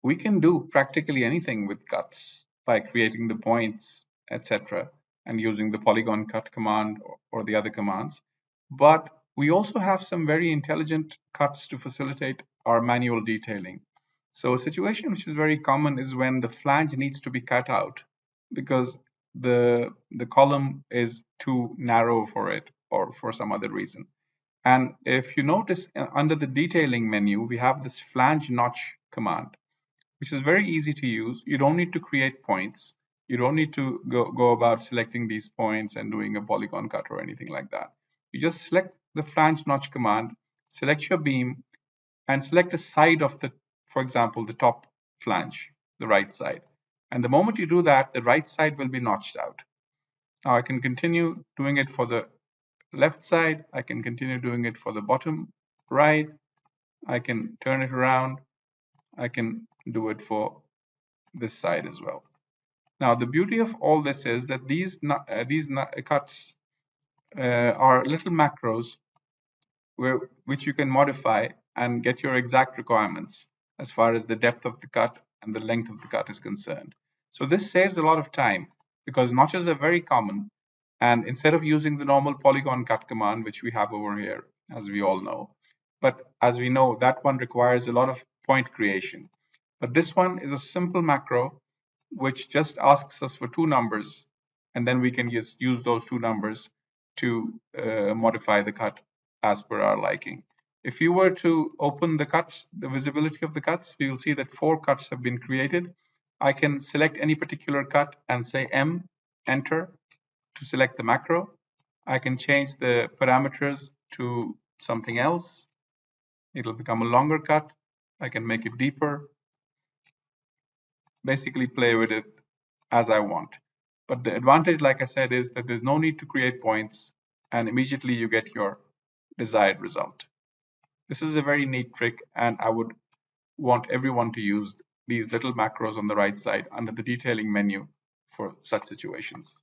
we can do practically anything with cuts by creating the points, etc., and using the polygon cut command or the other commands. But we also have some very intelligent cuts to facilitate our manual detailing. So a situation which is very common is when the flange needs to be cut out because the column is too narrow for it or for some other reason. And if you notice under the detailing menu, we have this flange notch command, which is very easy to use. You don't need to create points. You don't need to go about selecting these points and doing a polygon cut or anything like that. You just select the flange notch command, select your beam, and select a side of the, for example, the top flange, the right side. And the moment you do that, the right side will be notched out. Now I can continue doing it for the left side. I can continue doing it for the bottom right. I can turn it around. I can do it for this side as well. Now, the beauty of all this is that these cuts are little macros which you can modify and get your exact requirements as far as the depth of the cut and the length of the cut is concerned. So this saves a lot of time because notches are very common. And instead of using the normal polygon cut command, which we have over here, as we all know, but as we know, that one requires a lot of point creation. But this one is a simple macro which just asks us for two numbers, and then we can just use those two numbers to modify the cut as per our liking. If you were to open the cuts, the visibility of the cuts, we will see that 4 cuts have been created. I can select any particular cut and say M, enter to select the macro. I can change the parameters to something else. It'll become a longer cut. I can make it deeper. Basically play with it as I want. But the advantage, like I said, is that there's no need to create points and immediately you get your desired result. This is a very neat trick and I would want everyone to use these little macros on the right side under the detailing menu for such situations.